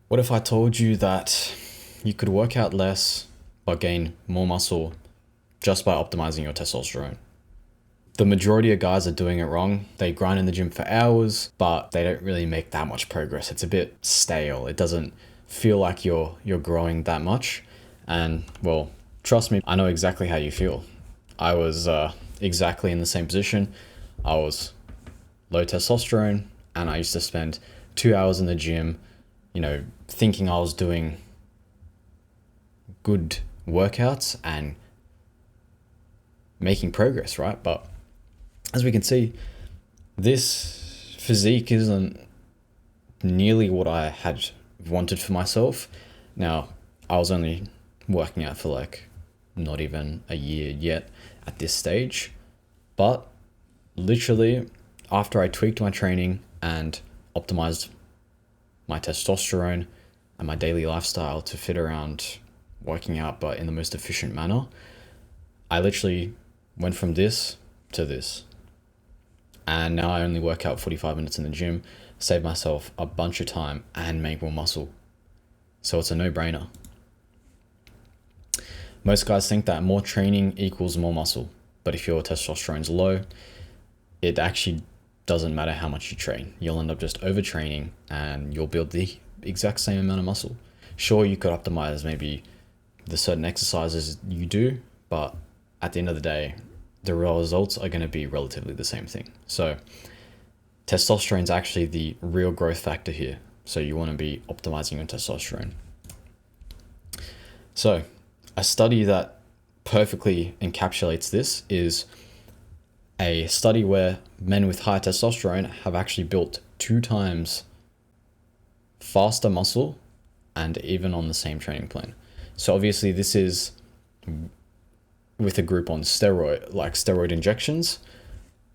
What if I told you that you could work out less but gain more muscle just by optimizing your testosterone? The majority of guys are doing it wrong. They grind in the gym for hours, but they don't really make that much progress. It's a bit stale. It doesn't feel like you're growing that much. And well, trust me, I know exactly how you feel. I was exactly in the same position. I was low testosterone, and I used to spend 2 hours in the gym, thinking I was doing good workouts and making progress, right? But as we can see, this physique isn't nearly what I had wanted for myself. Now, I was only working out for not even a year yet at this stage, but literally after I tweaked my training and optimized my testosterone and my daily lifestyle to fit around working out but in the most efficient manner, I literally went from this to this. And now I only work out 45 minutes in the gym, save myself a bunch of time and make more muscle. So it's a no-brainer. Most guys think that more training equals more muscle, but if your testosterone's low, it actually doesn't matter how much you train. You'll end up just overtraining and you'll build the exact same amount of muscle. Sure, you could optimize maybe the certain exercises you do, but at the end of the day, the real results are going to be relatively the same thing. So testosterone is actually the real growth factor here. So you want to be optimizing your testosterone. So a study that perfectly encapsulates this is a study where men with high testosterone have actually built 2 times faster muscle and even on the same training plan. So obviously this is with a group on steroid injections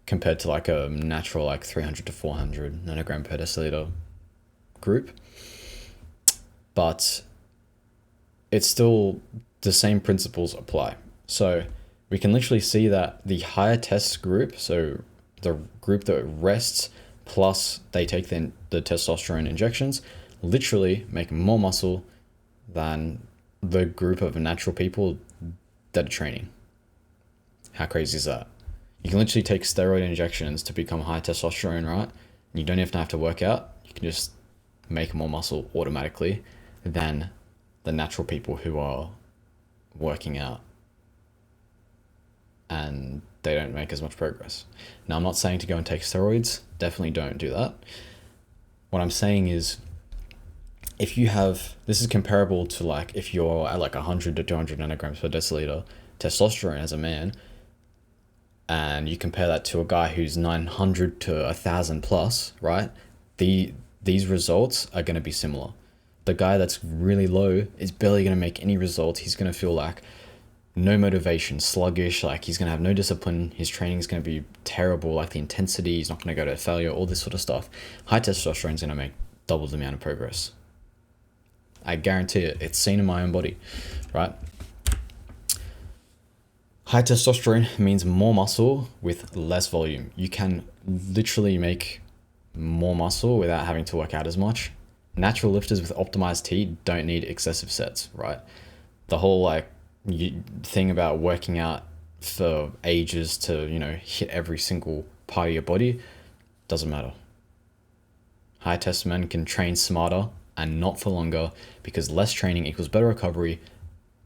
compared to a natural 300 to 400 nanogram per deciliter group. But it's still the same principles apply. So we can literally see that the higher test group, so the group that rests plus they take the testosterone injections, literally make more muscle than the group of natural people that are training. How crazy is that? You can literally take steroid injections to become high testosterone, right? You don't even have to work out. You can just make more muscle automatically than the natural people who are working out and they don't make as much progress. Now, I'm not saying to go and take steroids. Definitely don't do that. What I'm saying is, if you have, this is comparable to if you're at 100 to 200 nanograms per deciliter testosterone as a man, and you compare that to a guy who's 900 to 1,000 plus, right? These results are going to be similar. The guy that's really low is barely going to make any results. He's going to feel no motivation, sluggish, he's going to have no discipline. His training is going to be terrible, the intensity, he's not going to go to failure, all this sort of stuff. High testosterone is going to make double the amount of progress. I guarantee it. It's seen in my own body, right? High testosterone means more muscle with less volume. You can literally make more muscle without having to work out as much. Natural lifters with optimized T don't need excessive sets, right? The whole thing about working out for ages to, hit every single part of your body doesn't matter. High test men can train smarter and not for longer because less training equals better recovery,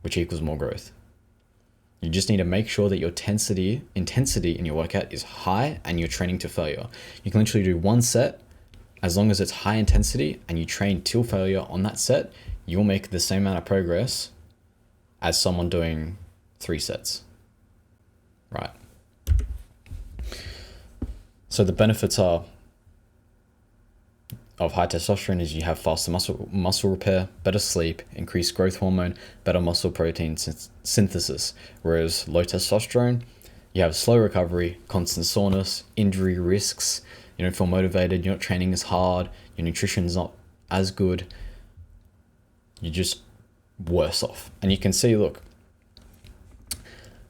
which equals more growth. You just need to make sure that your intensity in your workout is high and you're training to failure. You can literally do 1 set as long as it's high intensity and you train till failure on that set, you'll make the same amount of progress as someone doing 3 sets, right? So the benefits of high testosterone is you have faster muscle repair, better sleep, increased growth hormone, better muscle protein synthesis. Whereas low testosterone, you have slow recovery, constant soreness, injury risks, you don't feel motivated, you're not training as hard, your nutrition's not as good, you're just worse off. And you can see, look,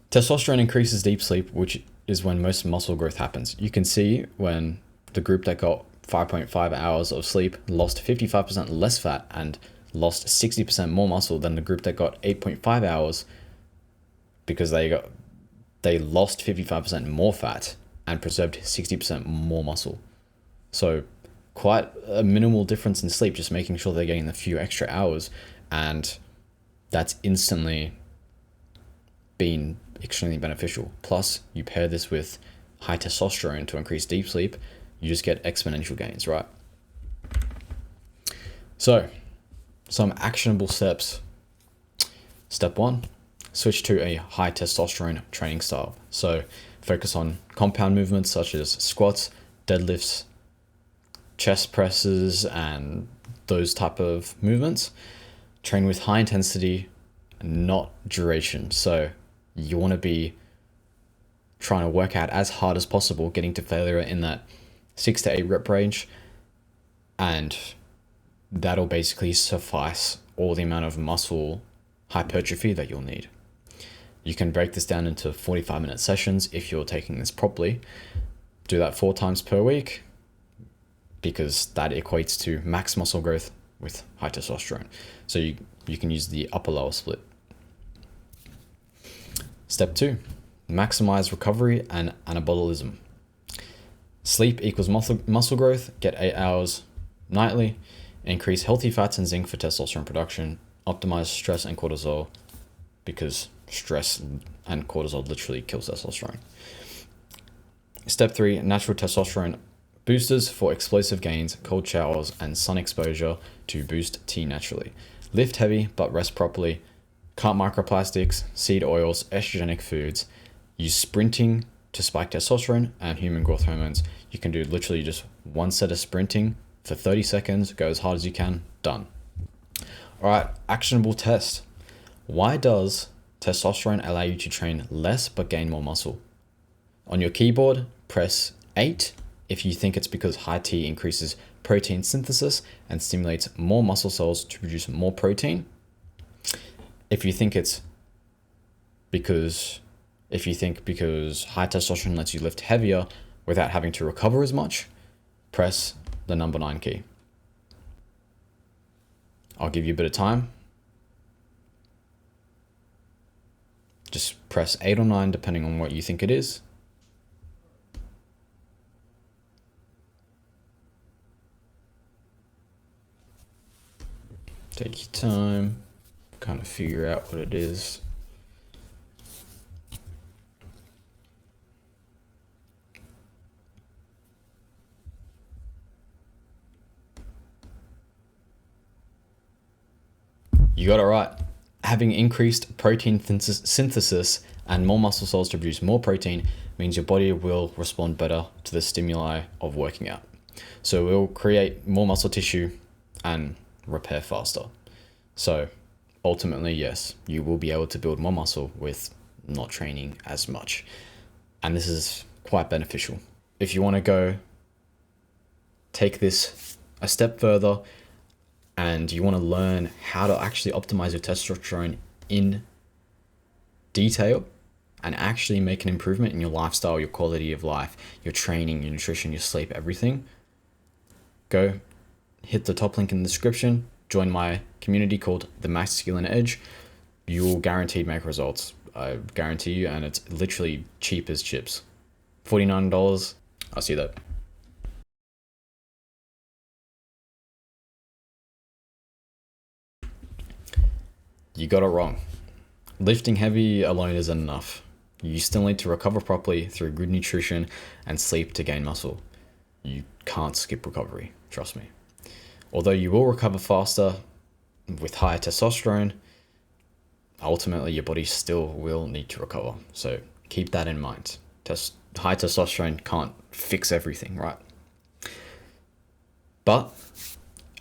testosterone increases deep sleep, which is when most muscle growth happens. You can see when the group that got 5.5 hours of sleep lost 55% less fat and lost 60% more muscle than the group that got 8.5 hours, because they lost 55% more fat and preserved 60% more muscle. So quite a minimal difference in sleep, just making sure they're getting a few extra hours, and that's instantly been extremely beneficial. Plus, you pair this with high testosterone to increase deep sleep, you just get exponential gains, right? So, some actionable steps. Step 1, switch to a high testosterone training style. So, focus on compound movements such as squats, deadlifts, chest presses, and those type of movements. Train with high intensity, not duration. So you want to be trying to work out as hard as possible, getting to failure in that 6 to 8 rep range, and that'll basically suffice all the amount of muscle hypertrophy that you'll need. You can break this down into 45-minute sessions if you're taking this properly. Do that 4 times per week, because that equates to max muscle growth with high testosterone. So you can use the upper lower split. Step 2, maximize recovery and anabolism. Sleep equals muscle growth. Get 8 hours nightly. Increase healthy fats and zinc for testosterone production. Optimize stress and cortisol, because stress and cortisol literally kills testosterone. Step 3, natural testosterone boosters for explosive gains, cold showers, and sun exposure to boost T naturally. Lift heavy, but rest properly. Cut microplastics, seed oils, estrogenic foods. Use sprinting to spike testosterone and human growth hormones. You can do literally just 1 set of sprinting for 30 seconds, go as hard as you can, done. All right, actionable test. Why does testosterone allow you to train less but gain more muscle? On your keyboard, press 8 if you think it's because high T increases protein synthesis and stimulates more muscle cells to produce more protein. If you think because high testosterone lets you lift heavier without having to recover as much, press the number 9 key. I'll give you a bit of time. Just press 8 or 9 depending on what you think it is. Take your time, kind of figure out what it is. You got it right. Having increased protein synthesis and more muscle cells to produce more protein means your body will respond better to the stimuli of working out. So it will create more muscle tissue and repair faster. So ultimately, yes, you will be able to build more muscle with not training as much. And this is quite beneficial. If you want to go take this a step further and you want to learn how to actually optimize your testosterone in detail and actually make an improvement in your lifestyle, your quality of life, your training, your nutrition, your sleep, everything, go hit the top link in the description, join my community called The Masculine Edge. You will guaranteed make results. I guarantee you, and it's literally cheap as chips. $49. I'll see you there. You got it wrong. Lifting heavy alone isn't enough. You still need to recover properly through good nutrition and sleep to gain muscle. You can't skip recovery, trust me. Although you will recover faster with higher testosterone, ultimately your body still will need to recover. So keep that in mind. High testosterone can't fix everything, right? But,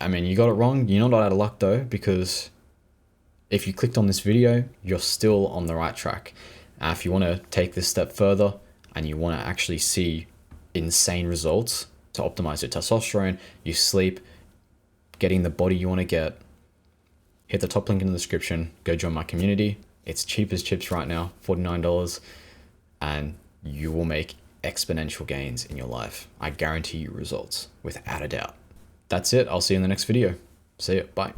I mean, you got it wrong. You're not out of luck though, because if you clicked on this video, you're still on the right track. If you want to take this step further and you want to actually see insane results to optimize your testosterone, your sleep, getting the body you want to get, hit the top link in the description, go join my community. It's cheap as chips right now, $49, and you will make exponential gains in your life. I guarantee you results without a doubt. That's it. I'll see you in the next video. See ya. Bye.